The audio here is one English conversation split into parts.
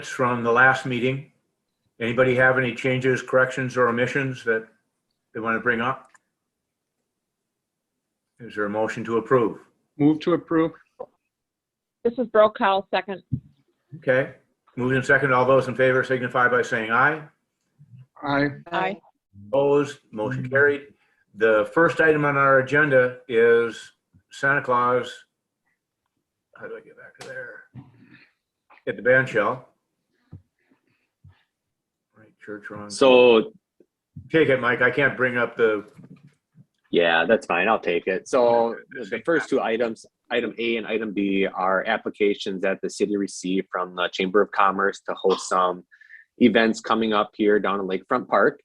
from the last meeting. Anybody have any changes, corrections, or omissions that they want to bring up? Is there a motion to approve? Move to approve. This is Brokaw, second. Okay. Moved and second. All those in favor signify by saying aye. Aye. Aye. Opposed? Motion carried. The first item on our agenda is Santa Claus. How do I get back to there? At the band shell. Right, church wrong. So Take it, Mike. I can't bring up the. yeah, that's fine. I'll take it. So Okay. the first two items, item A and item B, are applications that the city received from the Chamber of Commerce to host some events coming up here down in Lakefront Park.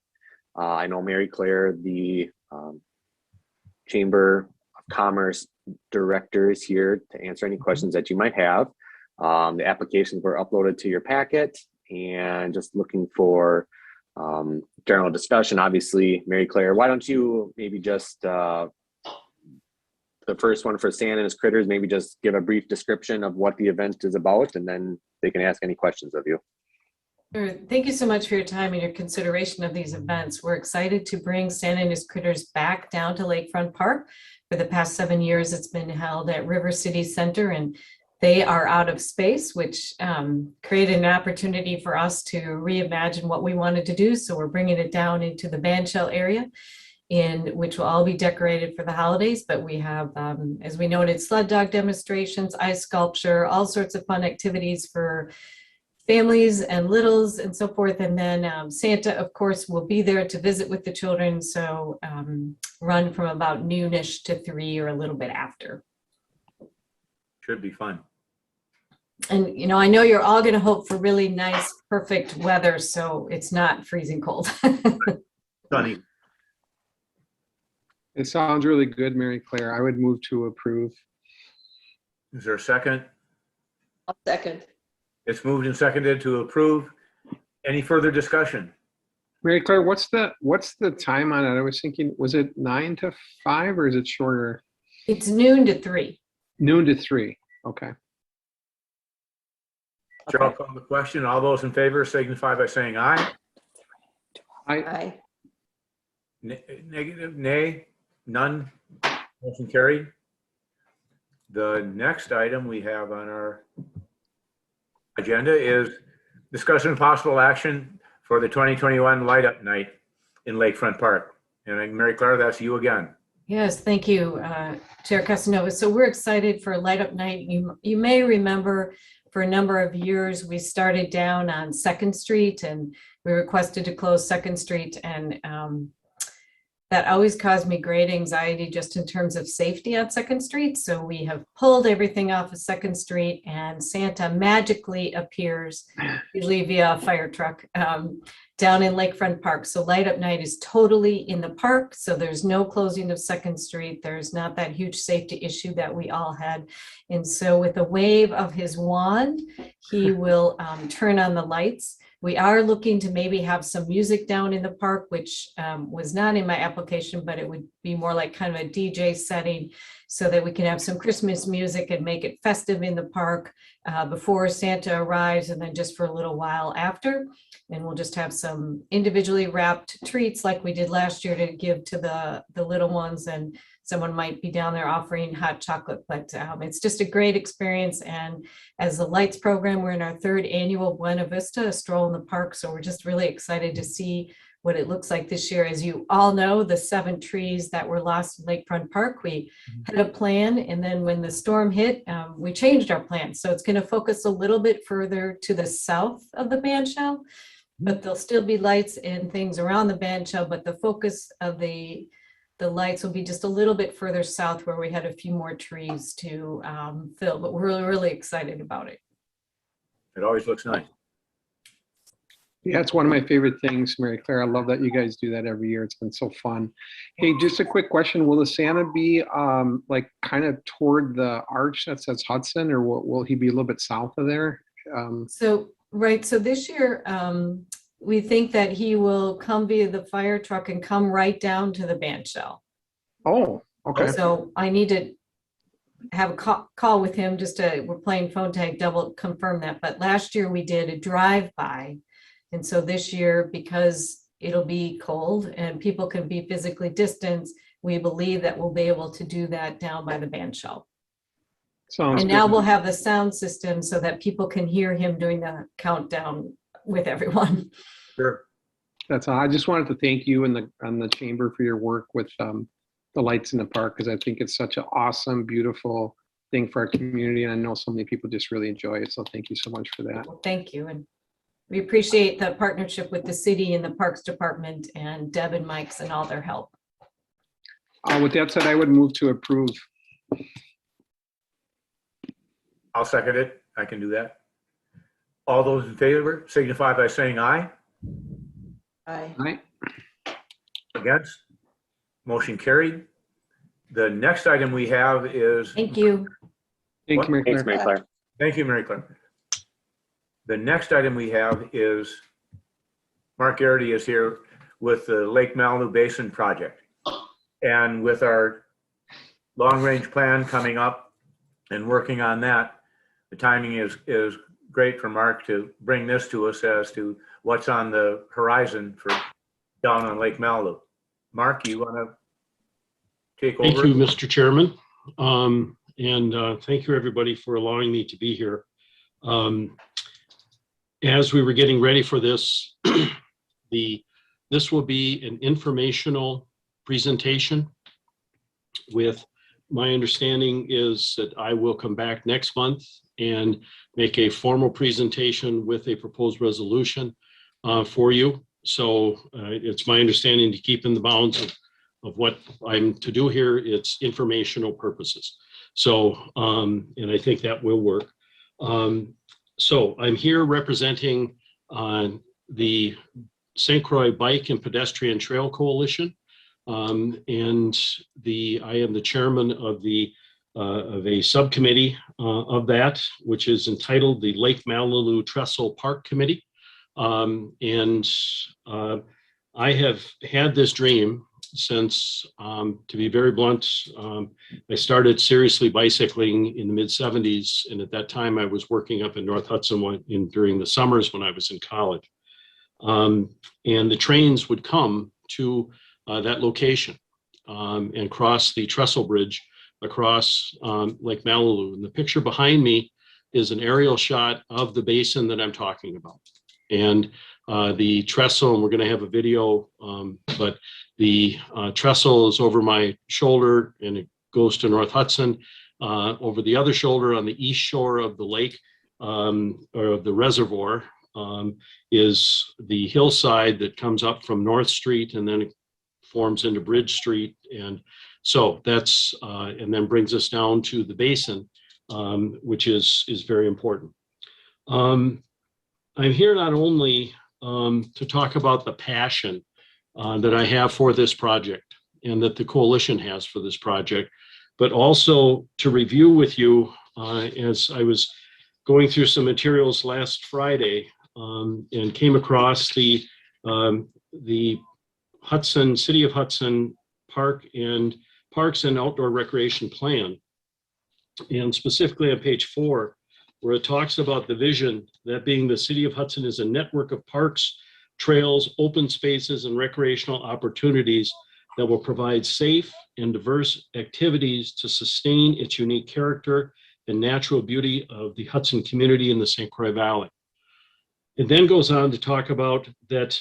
I know Mary Claire, the Chamber of Commerce director, is here to answer any questions that you might have. The applications were uploaded to your packet, and just looking for general discussion. Obviously, Mary Claire, why don't you maybe just the first one for Santa and his critters, maybe just give a brief description of what the event is about, and then they can ask any questions of you. Sure. Thank you so much for your time and your consideration of these events. We're excited to bring Santa and his critters back down to Lakefront Park. For the past 7 years, it's been held at River City Center, and they are out of space, which created an opportunity for us to reimagine what we wanted to do. So we're bringing it down into the bandshell area, in which will all be decorated for the holidays. But we have, as we noted, sled dog demonstrations, ice sculpture, all sorts of fun activities for families and littles and so forth. And then Santa, of course, will be there to visit with the children. So run from about noonish to 3 or a little bit after. Should be fun. And, you know, I know you're all going to hope for really nice, perfect weather, so it's not freezing cold. Sunny. It sounds really good, Mary Claire. I would move to approve. Is there a second? I'll second. It's moved and seconded to approve. Any further discussion? Mary Claire, what's the time on it? I was thinking, was it 9 to 5 or is it shorter? It's noon to 3. Noon to 3. Okay. Chair, I'll call the question. All those in favor signify by saying aye. Aye. Negative, nay, none. Motion carried. The next item we have on our agenda is discussion and possible action for the 2021 Light Up Night in Lakefront Park. And Mary Claire, that's you again. Yes, thank you, Chair Casanova. So we're excited for Light Up Night. You may remember for a number of years, we started down on 2nd Street and we requested to close 2nd Street. And that always caused me great anxiety just in terms of safety on 2nd Street. So we have pulled everything off of 2nd Street and Santa magically appears, usually via a fire truck, down in Lakefront Park. So Light Up Night is totally in the park. So there's no closing of 2nd Street. There's not that huge safety issue that we all had. And so with a wave of his wand, he will turn on the lights. We are looking to maybe have some music down in the park, which was not in my application, but it would be more like kind of a DJ setting so that we can have some Christmas music and make it festive in the park before Santa arrives and then just for a little while after. And we'll just have some individually wrapped treats like we did last year to give to the little ones, and someone might be down there offering hot chocolate, but it's just a great experience. And as the lights program, we're in our 3rd annual Buena Vista, a stroll in the park. So we're just really excited to see what it looks like this year. As you all know, the 7 trees that were lost in Lakefront Park, we had a plan. And then when the storm hit, we changed our plan. So it's going to focus a little bit further to the south of the bandshell, but there'll still be lights and things around the bandshell, but the focus of the lights will be just a little bit further south where we had a few more trees to fill, but we're really, really excited about it. It always looks nice. Yeah, it's one of my favorite things, Mary Claire. I love that you guys do that every year. It's been so fun. Hey, just a quick question. Will the Santa be like kind of toward the arch that says Hudson, or will he be a little bit south of there? Right. So this year, we think that he will come via the fire truck and come right down to the bandshell. Oh, okay. So I need to have a call with him we're playing phone tag, double confirm that. But last year we did a drive-by. And so this year, because it'll be cold and people can be physically distanced, we believe that we'll be able to do that down by the band shell. Sounds And good. now we'll have the sound system so that people can hear him doing the countdown with everyone. Sure. That's all. I just wanted to thank you and the chamber for your work with the lights in the park, because I think it's such an awesome, beautiful thing for our community. And I know so many people just really enjoy it. So thank you so much for that. Well, thank you. And we appreciate the partnership with the city and the Parks Department and Deb and Mike's and all their help. With that said, I would move to approve. I'll second it. I can do that. All those in favor signify by saying aye. Aye. All right. Against? Motion carried. The next item we have is. Thank you. Thank What? you, Mary Thanks, Claire. Mary Claire. Thank you, Mary Claire. The next item we have is Mark Garrity is here with the Lake Malibu Basin Project. And with our long-range plan coming up and working on that, the timing is great for Mark to bring this to us as to what's on the horizon for down on Lake Malibu. Mark, you want to take over? Thank you, Mr. Chairman. Thank you, everybody, for allowing me to be here. As we were getting ready for this, this will be an informational presentation. With my understanding is that I will come back next month and make a formal presentation with a proposed resolution for you. So it's my understanding to keep in the bounds of what I'm to do here. It's informational purposes. So, and I think that will work. So I'm here representing the St. Croix Bike and Pedestrian Trail Coalition. I am the chairman of a subcommittee of that, which is entitled the Lake Malibu Trestle Park Committee. I have had this dream since, to be very blunt, I started seriously bicycling in the mid-'70s. And at that time, I was working up in North Hudson during the summers when I was in college. And the trains would come to that location and cross the trestle bridge across Lake Malibu. And the picture behind me is an aerial shot of the basin that I'm talking about. And the trestle, and we're going to have a video, but the trestle is over my shoulder and it goes to North Hudson. Over the other shoulder on the east shore of the lake or of the reservoir is the hillside that comes up from North Street and then it forms into Bridge Street. And so that's, and then brings us down to the basin, which is very important. I'm here not only to talk about the passion that I have for this project and that the coalition has for this project, but also to review with you as I was going through some materials last Friday and came across the Hudson, City of Hudson Parks and Outdoor Recreation Plan. And specifically on page 4, where it talks about the vision, that being the City of Hudson is a network of parks, trails, open spaces, and recreational opportunities that will provide safe and diverse activities to sustain its unique character and natural beauty of the Hudson community in the St. Croix Valley. It then goes on to talk about that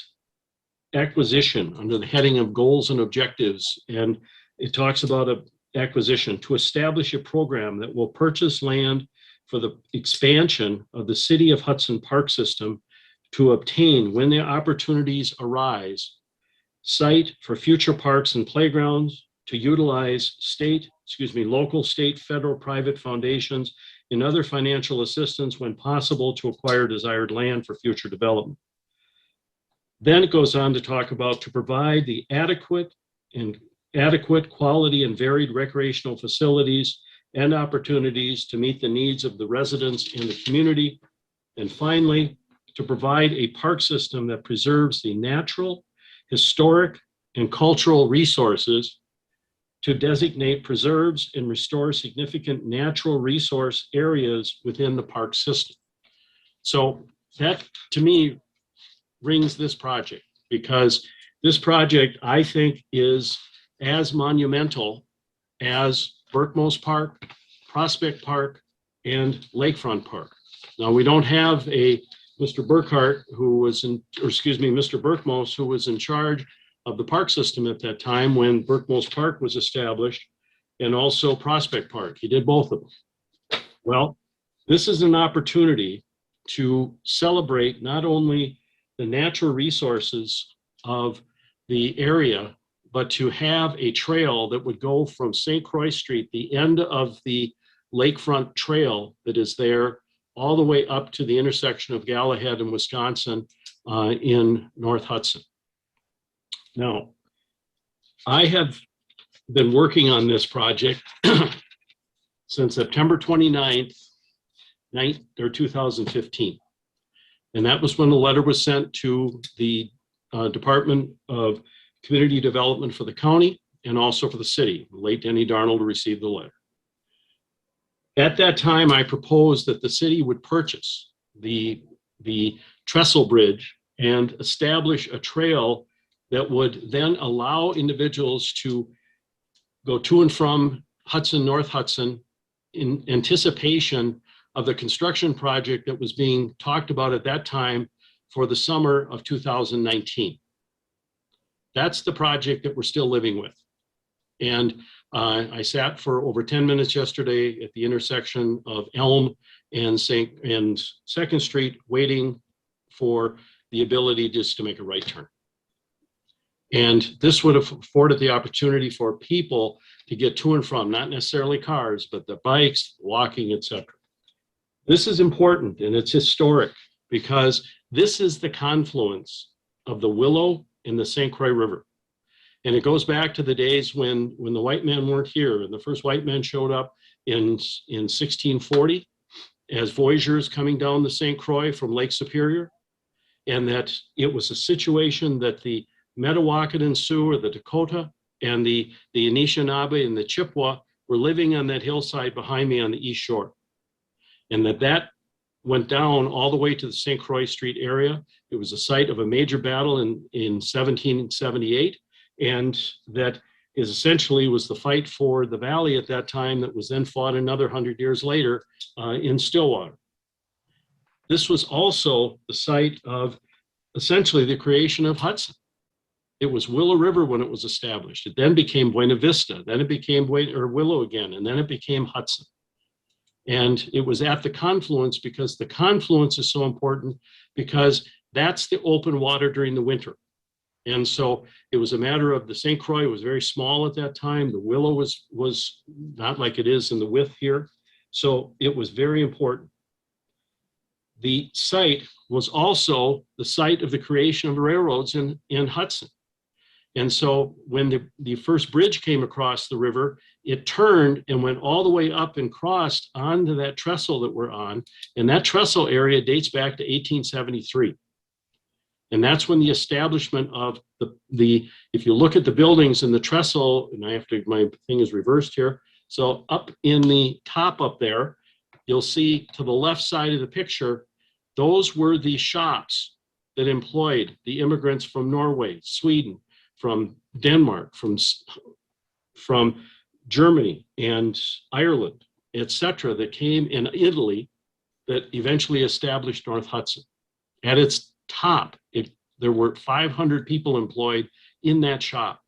acquisition under the heading of goals and objectives. And it talks about an acquisition to establish a program that will purchase land for the expansion of the City of Hudson Park System to obtain, when the opportunities arise, site for future parks and playgrounds, to utilize local, state, federal, private foundations, and other financial assistance when possible to acquire desired land for future development. Then it goes on to talk about to provide the adequate, quality, and varied recreational facilities and opportunities to meet the needs of the residents and the community. And finally, to provide a park system that preserves the natural, historic, and cultural resources to designate preserves and restore significant natural resource areas within the park system. So that, to me, rings this project, because this project, I think, is as monumental as Burkmose Park, Prospect Park, and Lakefront Park. Now, we don't have a Mr. Burkhart, who was Mr. Burkmose, who was in charge of the park system at that time when Burkmose Park was established, and also Prospect Park. He did both of them. Well, this is an opportunity to celebrate not only the natural resources of the area, but to have a trail that would go from St. Croix Street, the end of the lakefront trail that is there, all the way up to the intersection of Galahad and Wisconsin in North Hudson. Now, I have been working on this project since September 29th, 2015. And that was when the letter was sent to the Department of Community Development for the county and also for the city. Late Denny Darnold received the letter. At that time, I proposed that the city would purchase the trestle bridge and establish a trail that would then allow individuals to go to and from Hudson, North Hudson, in anticipation of the construction project that was being talked about at that time for the summer of 2019. That's the project that we're still living with. And I sat for over 10 minutes yesterday at the intersection of Elm and 2nd Street, waiting for the ability just to make a right turn. And this would have afforded the opportunity for people to get to and from, not necessarily cars, but the bikes, walking, etc. This is important and it's historic because this is the confluence of the Willow and the St. Croix River. And it goes back to the days when the white men weren't here, and the first white men showed up in 1640 as voyageurs coming down the St. Croix from Lake Superior, and that it was a situation that the Metawakan Sioux, or the Dakota, and the Anishinaabe and the Chippewa were living on that hillside behind me on the east shore. And that went down all the way to the St. Croix Street area. It was a site of a major battle in 1778. And that is essentially was the fight for the valley at that time that was then fought another 100 years later in Stillwater. This was also the site of essentially the creation of Hudson. It was Willow River when it was established. It then became Buena Vista, then it became Willow again, and then it became Hudson. And it was at the confluence, because the confluence is so important, because that's the open water during the winter. And so it was a matter of the St. Croix was very small at that time. The Willow was not like it is in the width here. So it was very important. The site was also the site of the creation of the railroads in Hudson. And so when the first bridge came across the river, it turned and went all the way up and crossed onto that trestle that we're on. And that trestle area dates back to 1873. And that's when the establishment of if you look at the buildings in the trestle, and my thing is reversed here. So up in the top up there, you'll see to the left side of the picture, those were the shops that employed the immigrants from Norway, Sweden, from Denmark, from Germany and Ireland, etc., that came in Italy that eventually established North Hudson. At its top, there were 500 people employed in that shop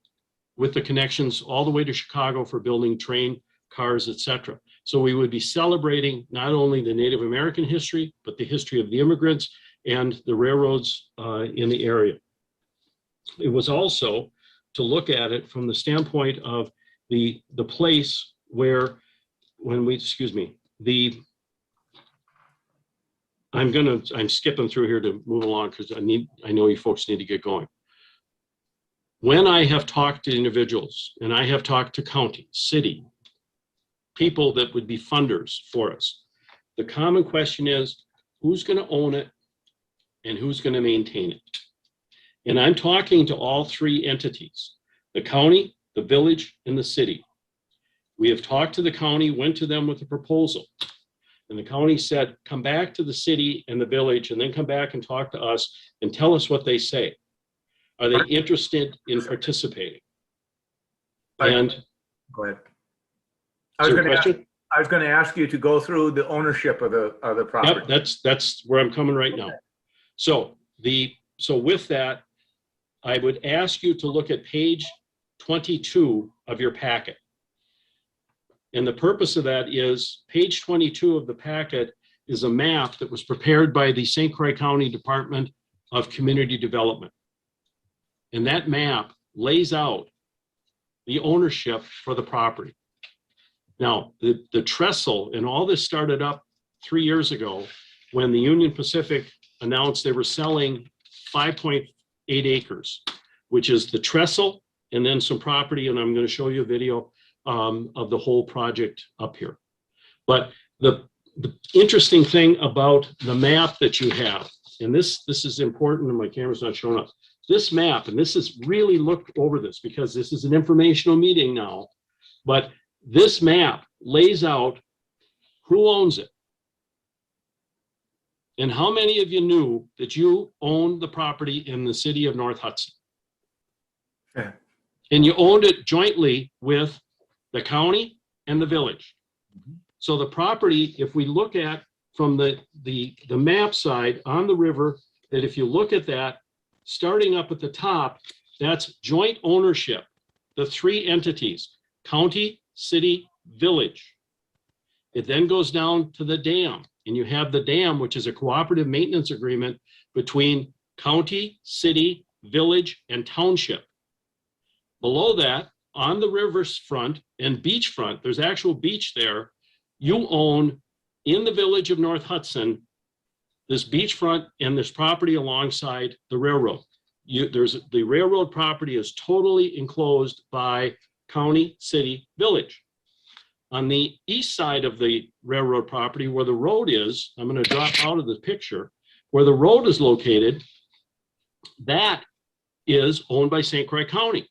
with the connections all the way to Chicago for building train cars, etc. So we would be celebrating not only the Native American history, but the history of the immigrants and the railroads in the area. It was also to look at it from the standpoint of the place where, I'm skipping through here to move along because I know you folks need to get going. When I have talked to individuals, and I have talked to county, city, people that would be funders for us, the common question is, who's going to own it and who's going to maintain it? And I'm talking to all three entities, the county, the village, and the city. We have talked to the county, went to them with a proposal. And the county said, come back to the city and the village and then come back and talk to us and tell us what they say. Are they interested in participating? And Go ahead. is there a question? I was going to ask you to go through the ownership of the property. Yep, that's where I'm coming right now. So with that, I would ask you to look at page 22 of your packet. And the purpose of that is page 22 of the packet is a map that was prepared by the St. Croix County Department of Community Development. And that map lays out the ownership for the property. Now, the trestle, and all this started up 3 years ago when the Union Pacific announced they were selling 5.8 acres, which is the trestle and then some property. And I'm going to show you a video of the whole project up here. But the interesting thing about the map that you have, and this is important, and my camera's not showing up. This map, and this is really look over this because this is an informational meeting now, but this map lays out who owns it. And how many of you knew that you owned the property in the city of North Hudson? Yeah. And you owned it jointly with the county and the village. So the property, if we look at from the map side on the river, that if you look at that, starting up at the top, that's joint ownership, the three entities, county, city, village. It then goes down to the dam, and you have the dam, which is a cooperative maintenance agreement between county, city, village, and township. Below that, on the river's front and beach front, there's actual beach there, you own in the village of North Hudson, this beachfront and this property alongside the railroad. The railroad property is totally enclosed by county, city, village. On the east side of the railroad property where the road is, I'm going to drop out of the picture, where the road is located, that is owned by St. Croix County.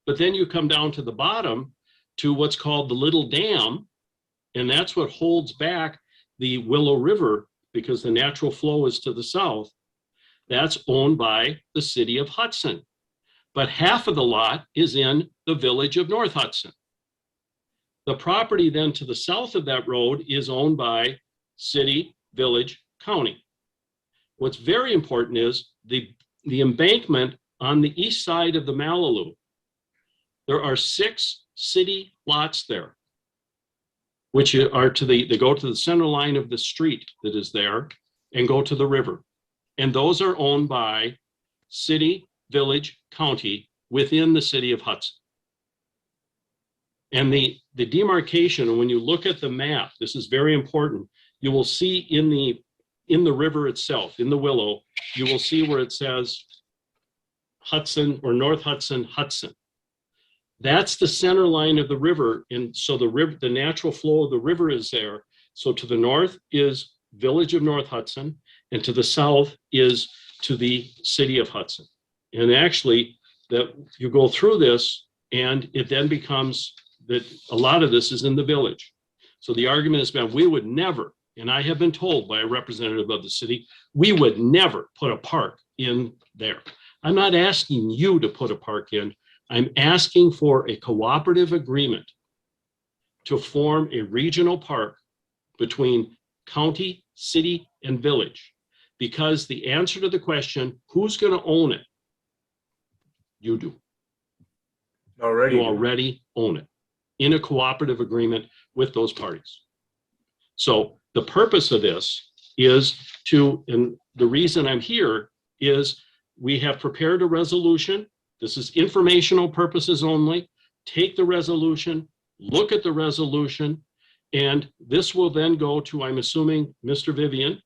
But then you come down to the bottom to what's called the Little Dam, and that's what holds back the Willow River because the natural flow is to the south. That's owned by the city of Hudson. But half of the lot is in the village of North Hudson. The property then to the south of that road is owned by city, village, county. What's very important is the embankment on the east side of the Malibu. There are 6 city lots there, which are they go to the center line of the street that is there and go to the river. And those are owned by city, village, county within the city of Hudson. And the demarcation, and when you look at the map, this is very important, you will see in the river itself, in the Willow, you will see where it says Hudson or North Hudson, Hudson. That's the center line of the river. And so the natural flow of the river is there. So to the north is village of North Hudson, and to the south is to the city of Hudson. And actually, that you go through this, and it then becomes that a lot of this is in the village. So the argument has been, we would never, and I have been told by a representative of the city, we would never put a park in there. I'm not asking you to put a park in. I'm asking for a cooperative agreement to form a regional park between county, city, and village. Because the answer to the question, who's going to own it? You do. Already. You already own it in a cooperative agreement with those parties. So the purpose of this is and the reason I'm here is we have prepared a resolution. This is informational purposes only. Take the resolution, look at the resolution, and this will then go to, I'm assuming, Mr. Vivian,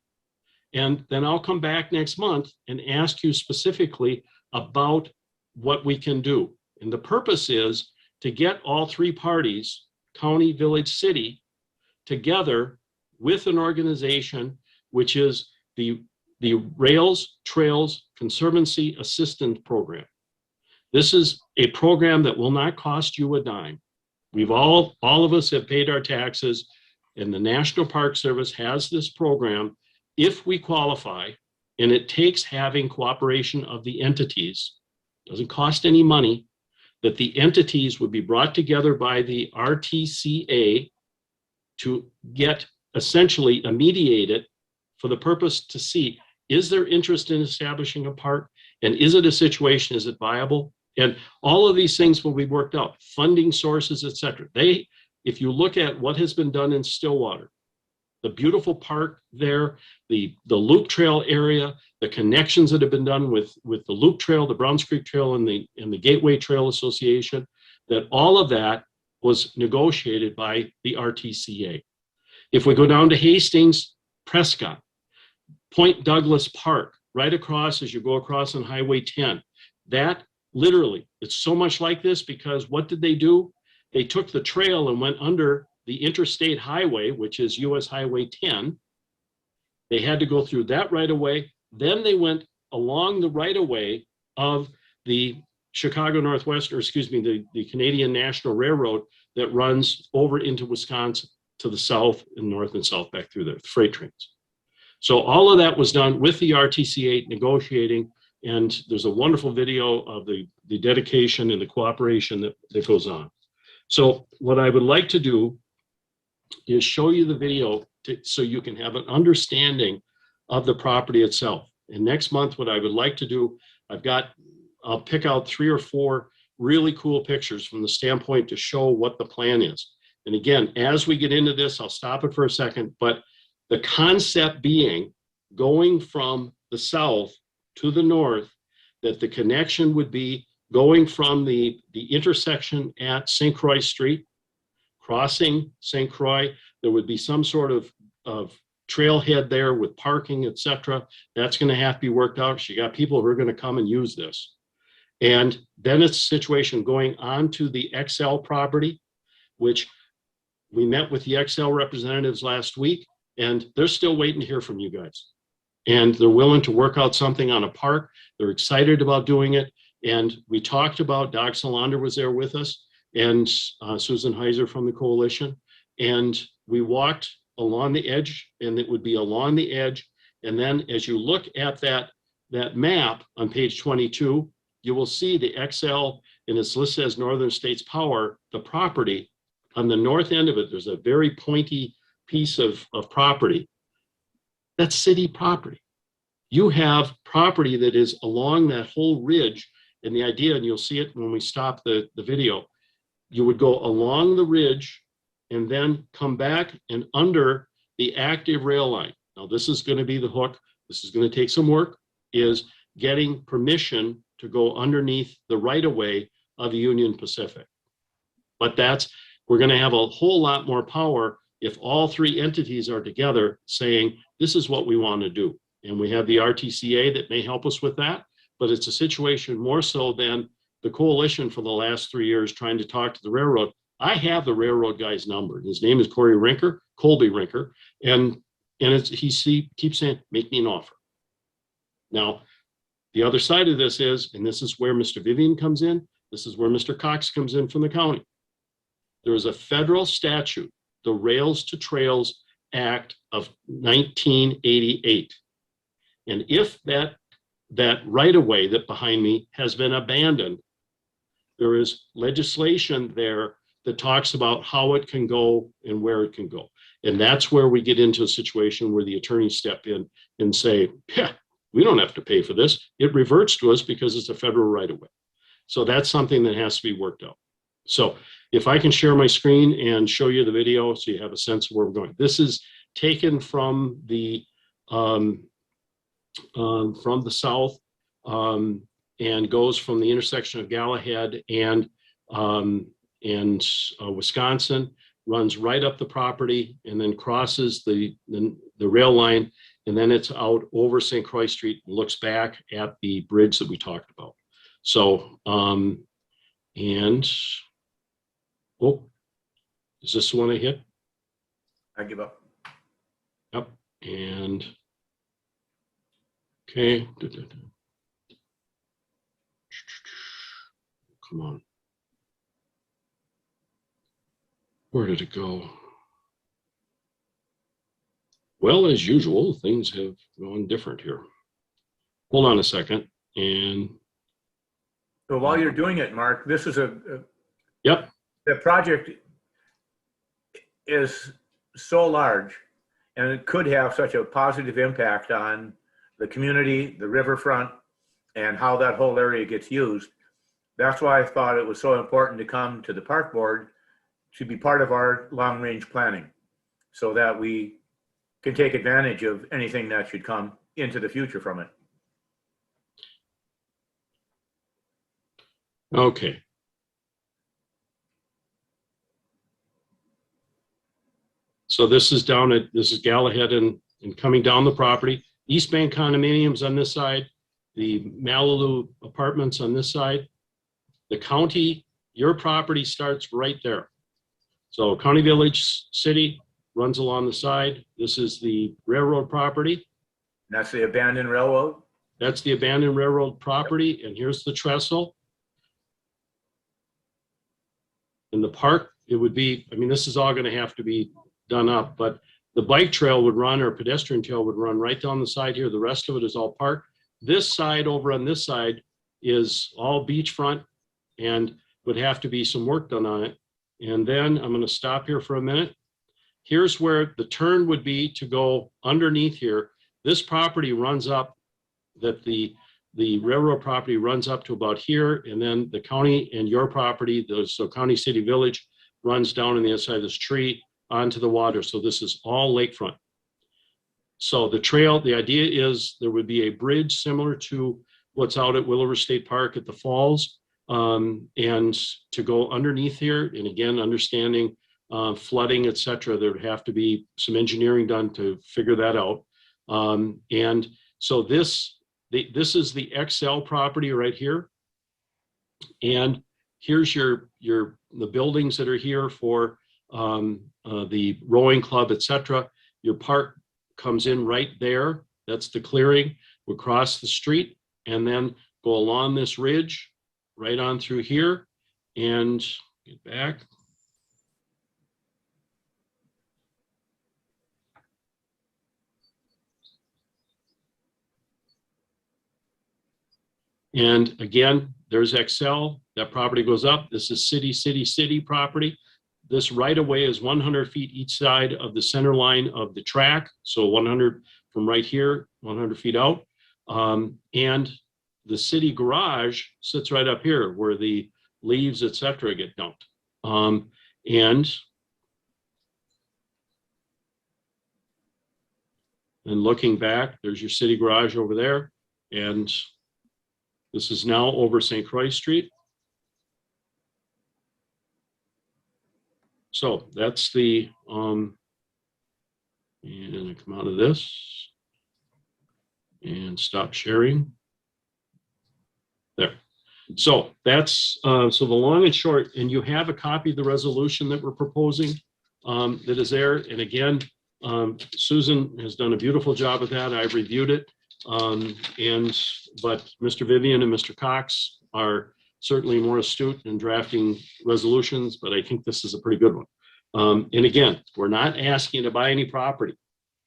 and then I'll come back next month and ask you specifically about what we can do. And the purpose is to get all 3 parties, county, village, city, together with an organization, which is the Rails Trails Conservancy Assistance Program. This is a program that will not cost you a dime. We've all of us have paid our taxes, and the National Park Service has this program. If we qualify, and it takes having cooperation of the entities, doesn't cost any money, that the entities would be brought together by the RTCA to get essentially a mediated for the purpose to see, is there interest in establishing a park? And is it a situation, is it viable? And all of these things will be worked out, funding sources, et cetera. If you look at what has been done in Stillwater, the beautiful park there, the loop trail area, the connections that have been done with the loop trail, the Browns Creek Trail, and the Gateway Trail Association, that all of that was negotiated by the RTCA. If we go down to Hastings, Prescott, Point Douglas Park, right across as you go across on Highway 10, that literally, it's so much like this because what did they do? They took the trail and went under the interstate highway, which is US Highway 10. They had to go through that right of way. Then they went along the right of way of the Chicago Northwest, or excuse me, the Canadian National Railroad that runs over into Wisconsin to the south and north and south back through there, the freight trains. So all of that was done with the RTCA negotiating, and there's a wonderful video of the dedication and the cooperation that goes on. So what I would like to do is show you the video so you can have an understanding of the property itself. And next month, what I would like to do, I'll pick out 3 or 4 really cool pictures from the standpoint to show what the plan is. And again, as we get into this, I'll stop it for a second, but the concept being going from the south to the north, that the connection would be going from the intersection at St. Croix Street, crossing St. Croix. There would be some sort of trailhead there with parking, et cetera. That's going to have to be worked out because you got people who are going to come and use this. And then it's a situation going on to the XL property, which we met with the XL representatives last week, and they're still waiting to hear from you guys. And they're willing to work out something on a park. They're excited about doing it. And we talked about, Doc Solander was there with us, and Susan Heiser from the coalition. And we walked along the edge, and it would be along the edge. And then as you look at that map on page 22, you will see the XL, and it's listed as Northern States Power, the property. On the north end of it, there's a very pointy piece of property. That's city property. You have property that is along that whole ridge, and the idea, and you'll see it when we stop the video, you would go along the ridge and then come back and under the active rail line. Now, this is going to be the hook. This is going to take some work, is getting permission to go underneath the right-of-way of Union Pacific. But we're going to have a whole lot more power if all 3 entities are together saying, this is what we want to do. And we have the RTCA that may help us with that, but it's a situation more so than the coalition for the last 3 years trying to talk to the railroad. I have the railroad guy's number. His name is Colby Rinker, and he keeps saying, make me an offer. Now, the other side of this is, and this is where Mr. Vivian comes in, this is where Mr. Cox comes in from the county. There is a federal statute, the Rails to Trails Act of 1988. And if that right-of-way that behind me has been abandoned, there is legislation there that talks about how it can go and where it can go. And that's where we get into a situation where the attorneys step in and say, yeah, we don't have to pay for this. It reverts to us because it's a federal right-of-way. So that's something that has to be worked out. So if I can share my screen and show you the video so you have a sense of where we're going. This is taken from the south and goes from the intersection of Galahad and Wisconsin, runs right up the property and then crosses the rail line, and then it's out over St. Croix Street and looks back at the bridge that we talked about. So, is this the one I hit? I give up. Yep. And okay. Come on. Where did it go? Well, as usual, things have gone different here. Hold on a second. And So while you're doing it, Mark, this is yep, the project is so large and it could have such a positive impact on the community, the riverfront, and how that whole area gets used. That's why I thought it was so important to come to the park board to be part of our long-range planning so that we can take advantage of anything that should come into the future from it. okay. So this is Galahad and coming down the property. East Bank condominiums on this side, the Malibu apartments on this side. The county, your property starts right there. So County Village City runs along the side. This is the railroad property. That's the abandoned railroad. That's the abandoned railroad property. And here's the trestle. In the park, it would be, I mean, this is all going to have to be done up, but the bike trail would run, or pedestrian trail would run right down the side here. The rest of it is all park. This side over on this side is all beachfront and would have to be some work done on it. And then I'm going to stop here for a minute. Here's where the turn would be to go underneath here. This property runs up, that the railroad property runs up to about here, and then the county and your property, so County City Village, runs down on the other side of this tree onto the water. So this is all lakefront. So the trail, the idea is there would be a bridge similar to what's out at Willow River State Park at the falls, and to go underneath here. And again, understanding flooding, et cetera, there would have to be some engineering done to figure that out. And so this is the XL property right here. And here's the buildings that are here for the rowing club, et cetera. Your park comes in right there. That's the clearing. We'll cross the street and then go along this ridge right on through here and get back. And again, there's XL. That property goes up. This is city property. This right of way is 100 feet each side of the center line of the track. So 100 from right here, 100 feet out. And the city garage sits right up here where the leaves, et cetera, get dumped. And looking back, there's your city garage over there. And this is now over St. Croix Street. So that's the, and I come out of this and stop sharing. There. So that's, so the long and short, and you have a copy of the resolution that we're proposing that is there. And again, Susan has done a beautiful job of that. I've reviewed it. But Mr. Vivian and Mr. Cox are certainly more astute in drafting resolutions, but I think this is a pretty good one. And again, we're not asking you to buy any property.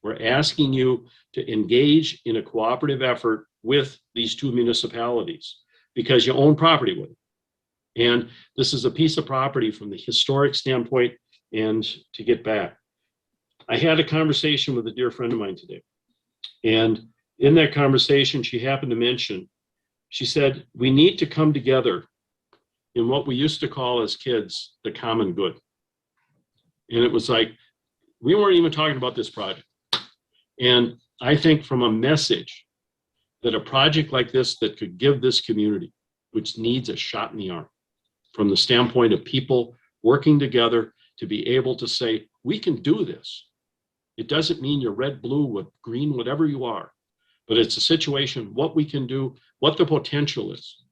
We're asking you to engage in a cooperative effort with these two municipalities because you own property with them. And this is a piece of property from the historic standpoint. And to get back, I had a conversation with a dear friend of mine today. And in that conversation, she happened to mention, she said, we need to come together in what we used to call as kids, the common good. And it was like, we weren't even talking about this project. And I think from a message that a project like this that could give this community, which needs a shot in the arm, from the standpoint of people working together to be able to say, we can do this. It doesn't mean you're red, blue, green, whatever you are, but it's a situation, what we can do, what the potential is.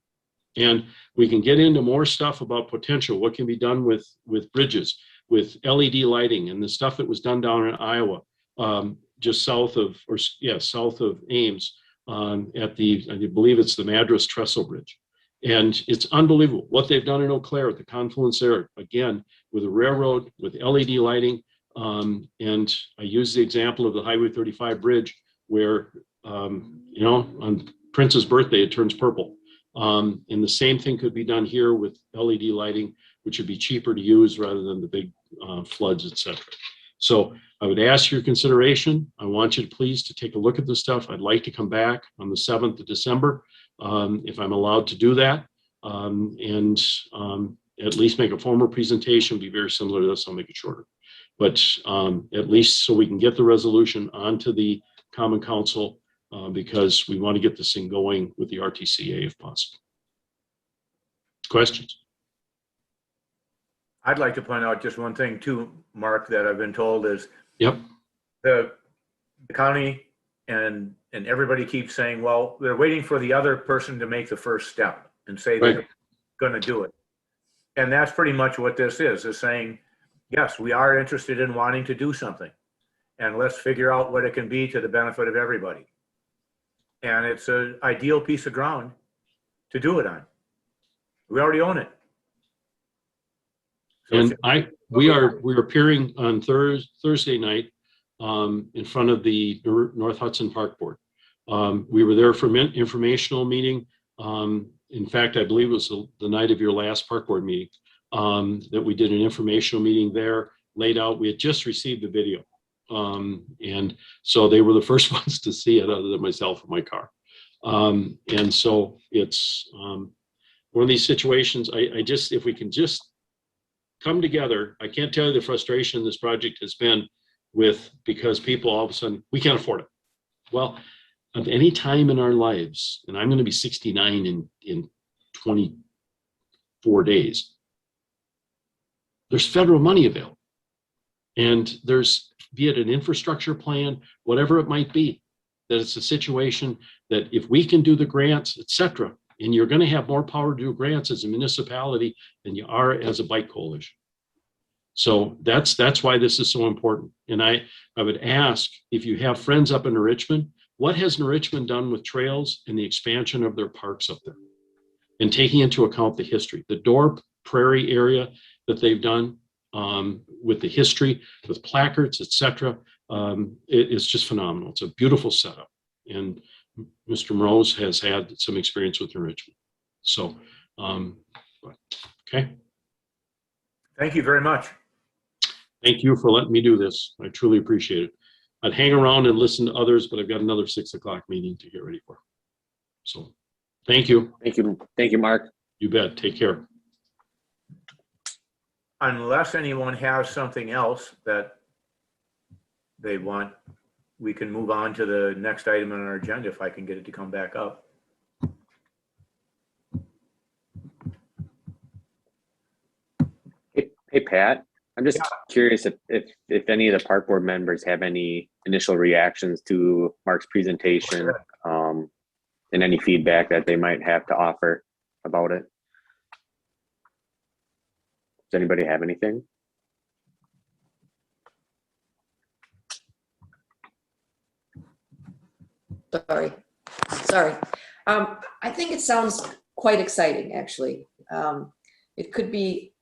And we can get into more stuff about potential, what can be done with bridges, with LED lighting and the stuff that was done down in Iowa, just south of Ames, at I believe it's the Madras Trestle Bridge. And it's unbelievable what they've done in Eau Claire at the confluence there. Again, with a railroad, with LED lighting. And I use the example of the Highway 35 bridge where, you know, on Prince's birthday, it turns purple. And the same thing could be done here with LED lighting, which would be cheaper to use rather than the big floods, et cetera. So I would ask your consideration. I want you to please to take a look at this stuff. I'd like to come back on the 7th of December, if I'm allowed to do that. And at least make a formal presentation, be very similar to this. I'll make it shorter. But at least so we can get the resolution onto the Common Council because we want to get this thing going with the RTCA if possible. Questions? I'd like to point out just one thing too, Mark, that I've been told is Yep. the county and everybody keeps saying, well, they're waiting for the other person to make the first step and say they're Right. going to do it. And that's pretty much what this is saying, yes, we are interested in wanting to do something. And let's figure out what it can be to the benefit of everybody. And it's an ideal piece of ground to do it on. We already own it. So And we're appearing on Thursday night in front of the North Hudson Park Board. We were there for an informational meeting. In fact, I believe it was the night of your last Park Board meeting that we did an informational meeting there, laid out. We had just received the video. And so they were the first ones to see it other than myself in my car. And so it's one of these situations, I just, if we can just come together, I can't tell you the frustration this project has been with, because people all of a sudden, we can't afford it. Well, of any time in our lives, and I'm going to be 69 in 24 days, there's federal money available. And there's, be it an infrastructure plan, whatever it might be, that it's a situation that if we can do the grants, et cetera, and you're going to have more power to do grants as a municipality than you are as a bike coalition. So that's why this is so important. And I would ask, if you have friends up in Richmond, what has Richmond done with trails and the expansion of their parks up there? And taking into account the history, the Door Prairie area that they've done with the history, with placards, et cetera, it's just phenomenal. It's a beautiful setup. And Mr. Mrose has had some experience with Richmond. So, okay. thank you very much. Thank you for letting me do this. I truly appreciate it. I'd hang around and listen to others, but I've got another 6 o'clock meeting to get ready for. So, thank you. Thank you. Thank you, Mark. You bet. Take care. Unless anyone has something else that they want, we can move on to the next item on our agenda if I can get it to come back up. Hey, Pat, I'm just curious if any of the park board members have any initial reactions to Mark's presentation, and any feedback that they might have to offer about it. Does anybody have anything? Sorry. I think it sounds quite exciting, actually. It could be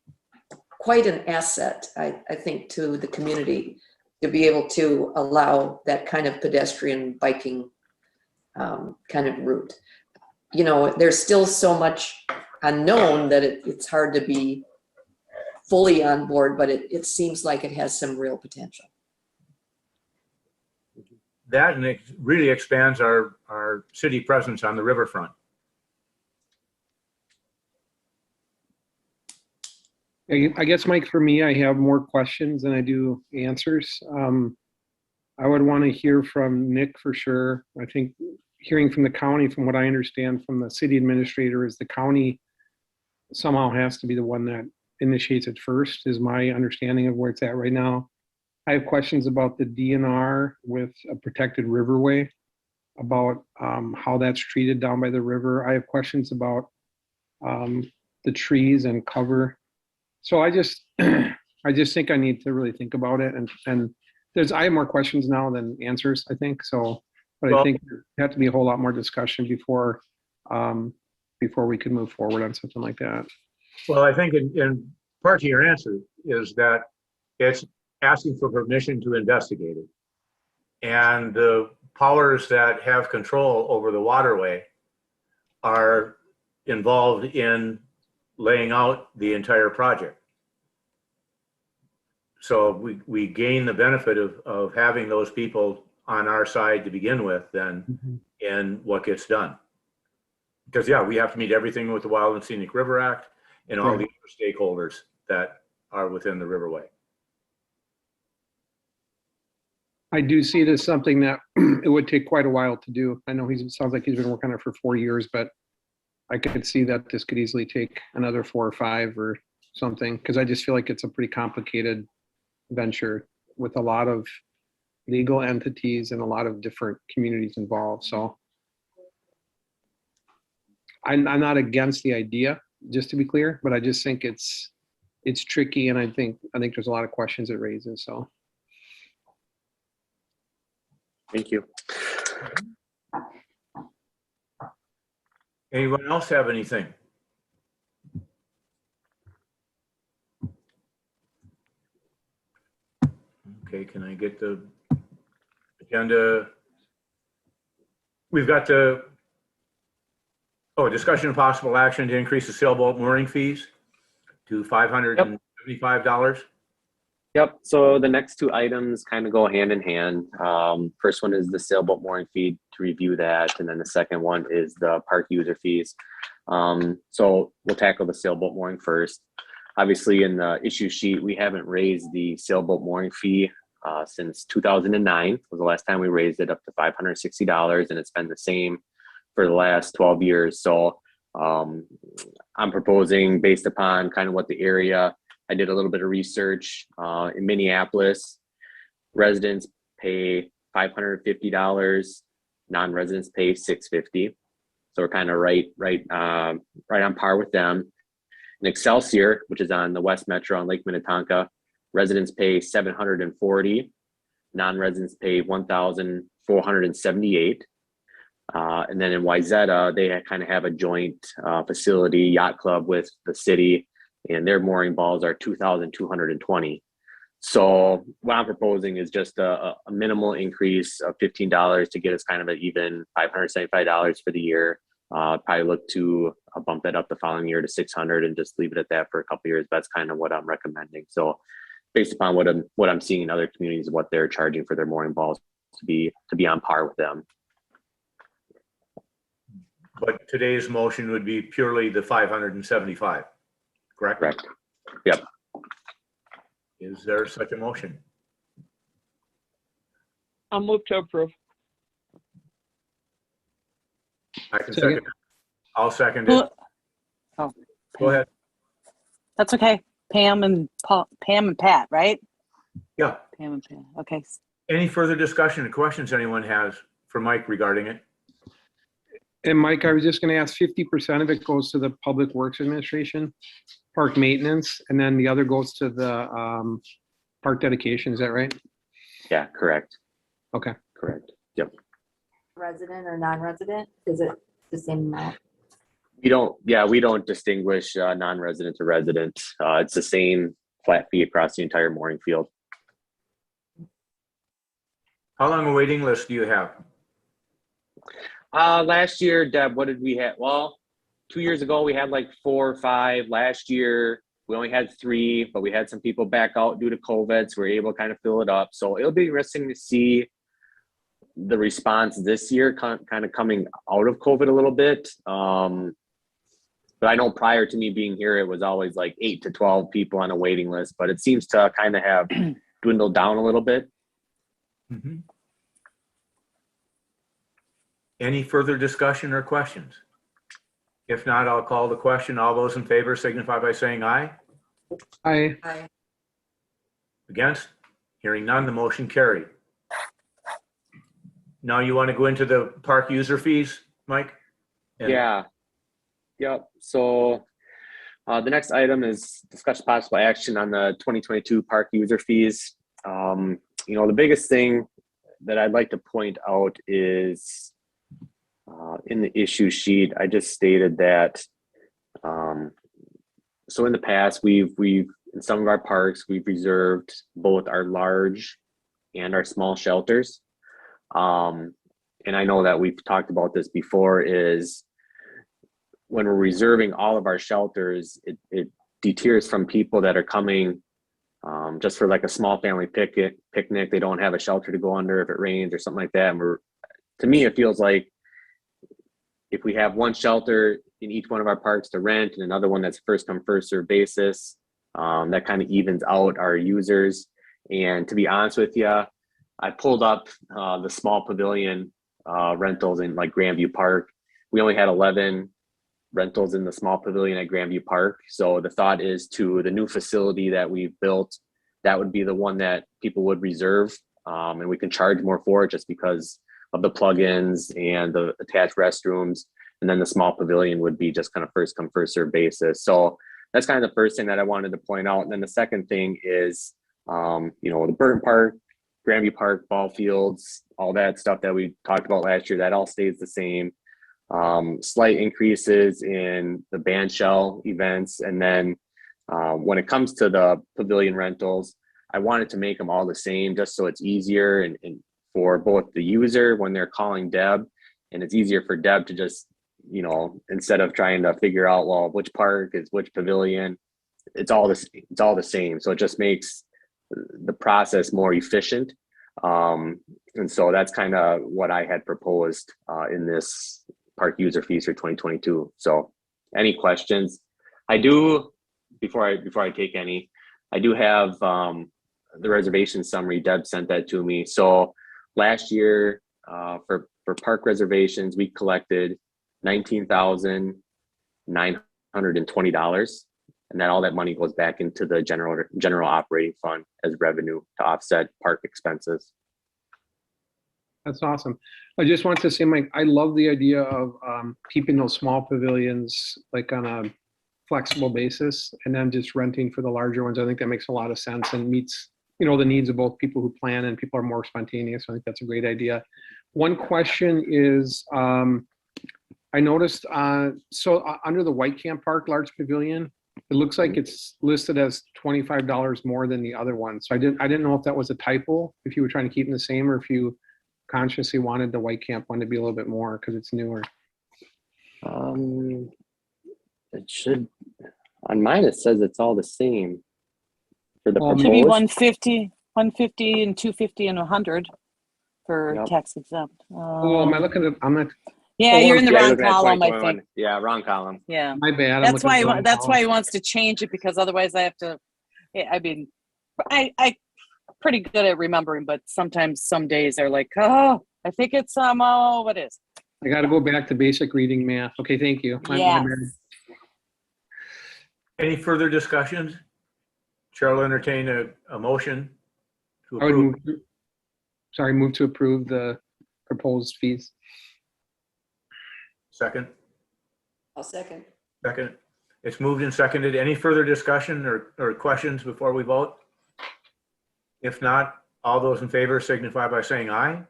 quite an asset, I think, to the community to be able to allow that kind of pedestrian biking kind of route. You know, there's still so much unknown that it's hard to be fully on board, but it seems like it has some real potential. That, and it really expands our city presence on the riverfront. I guess, Mike, for me, I have more questions than I do answers. I would want to hear from Nick for sure. I think hearing from the county, from what I understand from the city administrator, is the county somehow has to be the one that initiates it first, is my understanding of where it's at right now. I have questions about the DNR with a protected riverway, about how that's treated down by the river. I have questions about the trees and cover. So I just think I need to really think about it. And I have more questions now than answers, I think. So, but I think there has to be a whole lot more discussion before we could move forward on something like that. Well, I think in part to your answer is that it's asking for permission to investigate it. And the powers that have control over the waterway are involved in laying out the entire project. So we gain the benefit of having those people on our side to begin with then in what gets done. Because yeah, we have to meet everything with the Wild and Scenic River Act and all the other stakeholders that are within the riverway. I do see it as something that it would take quite a while to do. I know it sounds like he's been working on it for 4 years, but I could see that this could easily take another 4 or 5 or something, because I just feel like it's a pretty complicated venture with a lot of legal entities and a lot of different communities involved. So I'm not against the idea, just to be clear, but I just think it's tricky, and I think there's a lot of questions it raises. So Thank you. Anyone else have anything? Okay, can I get the agenda? We've got discussion of possible action to increase the sailboat mooring fees to $575. Yep. So the next 2 items kind of go hand in hand. First one is the sailboat mooring fee, to review that. And then the second one is the park user fees. So we'll tackle the sailboat mooring first. Obviously, in the issue sheet, we haven't raised the sailboat mooring fee since 2009 was the last time we raised it up to $560. And it's been the same for the last 12 years. So I'm proposing, based upon kind of what the area, I did a little bit of research in Minneapolis. Residents pay $550, non-residents pay $650. So we're kind of right on par with them. In Excelsior, which is on the West Metro on Lake Minnetonka, residents pay $740, non-residents pay $1,478. And then in Wayzata, they kind of have a joint facility, yacht club with the city, and their mooring balls are $2,220. So what I'm proposing is just a minimal increase of $15 to get us kind of an even $575 for the year. Probably look to bump that up the following year to $600 and just leave it at that for a couple of years. That's kind of what I'm recommending. So based upon what I'm seeing in other communities, what they're charging for their mooring balls to be on par with them. But today's motion would be purely the 575, correct? Correct. Yep. Is there such a motion? I'll move to approve. I can Second. second it. I'll second it. Well, oh, Go ahead. That's okay. Pam and Pat, right? Yeah. Pam and Pat. Okay. Any further discussion or questions anyone has for Mike regarding it? And Mike, I was just going to ask, 50% of it goes to the Public Works Administration, park maintenance, and then the other goes to the park dedication. Is that right? Yeah, correct. Okay. Correct. Yep. Resident or non-resident? Is it the same amount? We don't distinguish non-resident to resident. It's the same flat fee across the entire mooring field. How long a waiting list do you have? Last year, Deb, what did we have? Well, 2 years ago, we had like 4 or 5. Last year, we only had 3, but we had some people back out due to COVID, so we were able to kind of fill it up. So it'll be interesting to see the response this year, kind of coming out of COVID a little bit. But I know prior to me being here, it was always like 8 to 12 people on a waiting list, but it seems to kind of have dwindled down a little bit. Mm-hmm. Any further discussion or questions? If not, I'll call the question. All those in favor signify by saying aye. Aye. Aye. Against? Hearing none, the motion carried. Now you want to go into the park user fees, Mike? And- Yeah. Yep. So the next item is discuss possible action on the 2022 park user fees. The biggest thing that I'd like to point out is in the issue sheet, I just stated that. So in the past, we've in some of our parks, we've reserved both our large and our small shelters. And I know that we've talked about this before, is when we're reserving all of our shelters, it deters from people that are coming just for like a small family picnic. They don't have a shelter to go under if it rains or something like that. And to me, it feels like if we have one shelter in each one of our parks to rent and another one that's first come, first served basis, that kind of evens out our users. And to be honest with you, I pulled up the small pavilion rentals in like Grandview Park. We only had 11 rentals in the small pavilion at Grandview Park. So the thought is, to the new facility that we've built, that would be the one that people would reserve. And we can charge more for it just because of the plugins and the attached restrooms. And then the small pavilion would be just kind of first come, first served basis. So that's kind of the first thing that I wanted to point out. And then the second thing is, the Burton Park, Grandview Park, ball fields, all that stuff that we talked about last year, that all stays the same. Slight increases in the band shell events. And then when it comes to the pavilion rentals, I wanted to make them all the same just so it's easier and for both the user when they're calling Deb, and it's easier for Deb to just, instead of trying to figure out, well, which park is which pavilion, it's all the same. So it just makes the process more efficient. And so that's kind of what I had proposed in this park user fees for 2022. So any questions? I do, before I take any, I do have the reservation summary. Deb sent that to me. So last year for park reservations, we collected $19,920. And then all that money goes back into the general operating fund as revenue to offset park expenses. That's awesome. I just want to say, Mike, I love the idea of keeping those small pavilions like on a flexible basis and then just renting for the larger ones. I think that makes a lot of sense and meets, the needs of both people who plan and people are more spontaneous. I think that's a great idea. One question is, I noticed, under the White Camp Park Large Pavilion, it looks like it's listed as $25 more than the other one. So I didn't know if that was a typo, if you were trying to keep them the same, or if you consciously wanted the White Camp one to be a little bit more because it's newer. It should, on mine, it says it's all the same for the proposed. Maybe 150 and 250 and 100 for Yep. tax exempt. Oh, am I looking at, I'm not, Yeah, you're in the Yeah, wrong looking at column, I 2021. think. Yeah, wrong column. Yeah. my bad. I'm That's looking why at the wrong that's why column. he wants to change it, because otherwise I have to. I mean, I pretty good at remembering, but sometimes some days are like, oh, I think it's what is? I got to go back to basic reading math. Okay, thank you. My Yes. bad. Any further discussions? Chair will entertain a motion to I would approve. move to approve the proposed fees. Second. I'll second. Second. It's moved and seconded. Any further discussion or questions before we vote? If not, all those in favor signify by saying aye.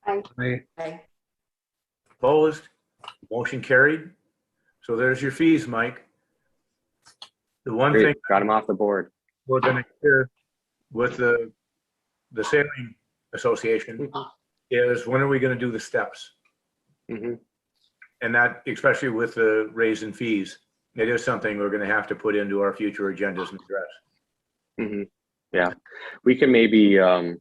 I, Aye. Opposed? Motion carried. So there's your fees, Mike. The one Great. thing Got them off the board. we're going to hear with the Sailing Association is, when are we going to do the steps? Mhm. And that, especially with the raise in fees, it is something we're going to have to put into our future agendas and address. Mhm. Yeah, we can maybe our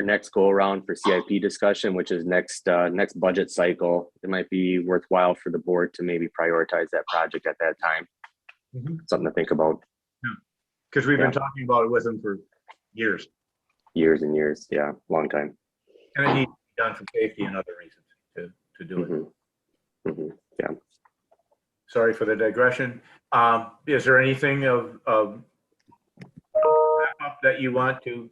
next go around for CIP discussion, which is next budget cycle. It might be worthwhile for the board to maybe prioritize that project at that time. Something to think about. Because we've Yeah. been talking about it with them for years, Years and years. Yeah, long time. and it needs to be done for safety and other reasons to do it. Yeah. Sorry for the digression. Is there anything of wrap up that you want to?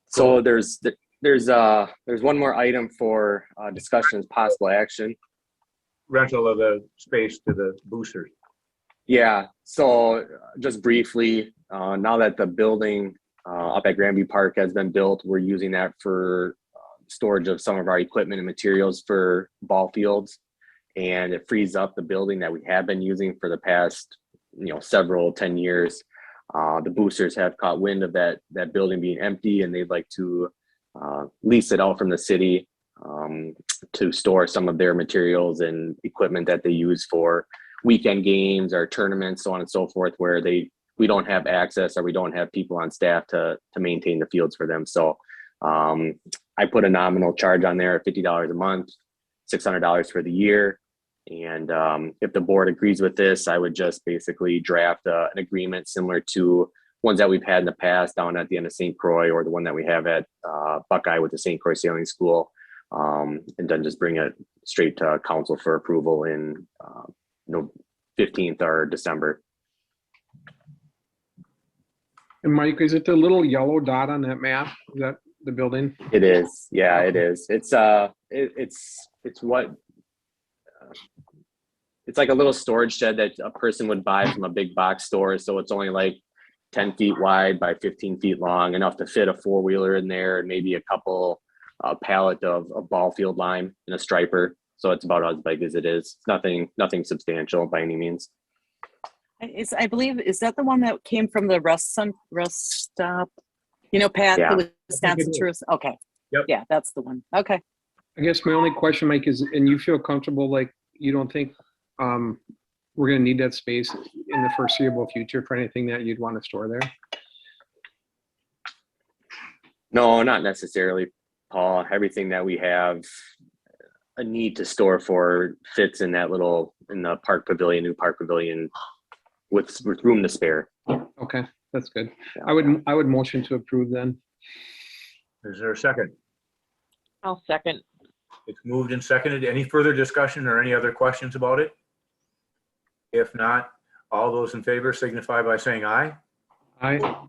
So there's one more item for discussion as possible action. Rental of the space to the boosters. Yeah, so just briefly, now that the building up at Grandview Park has been built, we're using that for storage of some of our equipment and materials for ball fields. And it frees up the building that we have been using for the past several 10 years. The boosters have caught wind of that building being empty, and they'd like to lease it out from the city to store some of their materials and equipment that they use for weekend games or tournaments, so on and so forth, where we don't have access or we don't have people on staff to maintain the fields for them. So I put a nominal charge on there, $50 a month, $600 for the year. And if the board agrees with this, I would just basically draft an agreement similar to ones that we've had in the past down at the end of St. Croix, or the one that we have at Buckeye with the St. Croix Sailing School, and then just bring it straight to council for approval in 15th or December. And Mike, is it the little yellow dot on that map? Is that the building? It is. Yeah, it is. It's what it's like a little storage shed that a person would buy from a big box store. So it's only like 10 feet wide by 15 feet long, enough to fit a four-wheeler in there, and maybe a couple pallet of ball field lime and a striper. So it's about as big as it is. It's nothing substantial by any means. I believe, is that the one that came from the rest stop? Pat, Yeah. the Wisconsin tourist. Okay. Yep. Yeah, that's the one. Okay. I guess my only question, Mike, is, and you feel comfortable, like you don't think we're going to need that space in the foreseeable future for anything that you'd want to store there? No, not necessarily, Paul. Everything that we have a need to store for fits in the park pavilion, new park pavilion, with room to spare. Okay, that's good. Yeah. I would motion to approve then. Is there a second? I'll second. It's moved and seconded. Any further discussion or any other questions about it? If not, all those in favor signify by saying aye. Aye.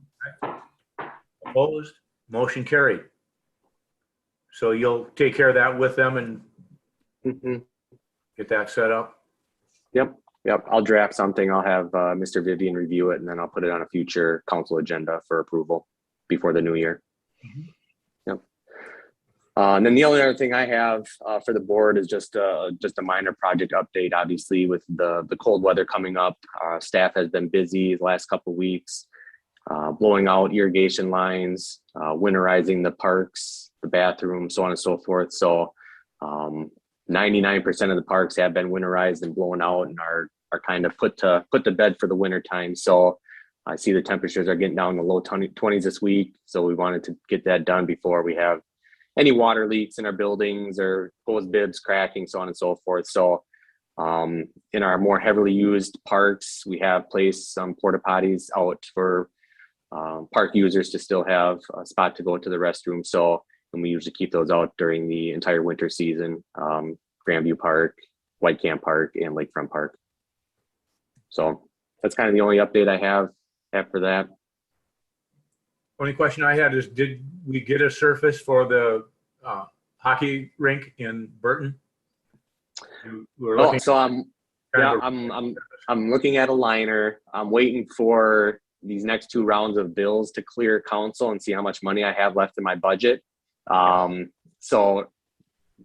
Opposed? Motion carried. So you'll take care of that with them and Mhm. get that set up? Yep. I'll draft something. I'll have Mr. Vivian review it, and then I'll put it on a future council agenda for approval before the new year. Yep. And then the only other thing I have for the board is just a minor project update. Obviously, with the cold weather coming up, staff has been busy the last couple of weeks, blowing out irrigation lines, winterizing the parks, the bathrooms, so on and so forth. So 99% of the parks have been winterized and blown out and are kind of put to bed for the winter time. So I see the temperatures are getting down in the low 20s this week. So we wanted to get that done before we have any water leaks in our buildings or hose bibs cracking, so on and so forth. So in our more heavily used parks, we have placed some porta potties out for park users to still have a spot to go to the restroom. So, and we usually keep those out during the entire winter season, Grandview Park, White Camp Park, and Lakefront Park. So that's kind of the only update I have for that. Only question I had is, did we get a surface for the hockey rink in Burton? We're Oh, looking so kind of a- I'm looking at a liner. I'm waiting for these next two rounds of bills to clear council and see how much money I have left in my budget. So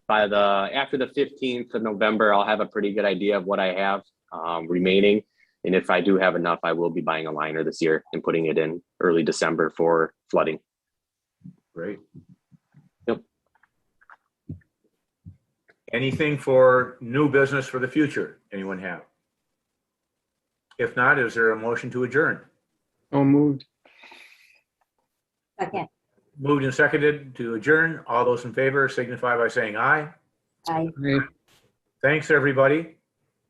after the 15th of November, I'll have a pretty good idea of what I have remaining. And if I do have enough, I will be buying a liner this year and putting it in early December for flooding. Great. Yep. Anything for new business for the future? Anyone have? If not, is there a motion to adjourn? Oh, moved. Second. Moved and seconded to adjourn. All those in favor signify by saying aye. Aye. Okay. Thanks, everybody.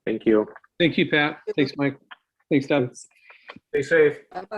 Thank you. Thank you, Pat. Thanks, Mike. Thanks, Deb. Stay safe. Bye-bye.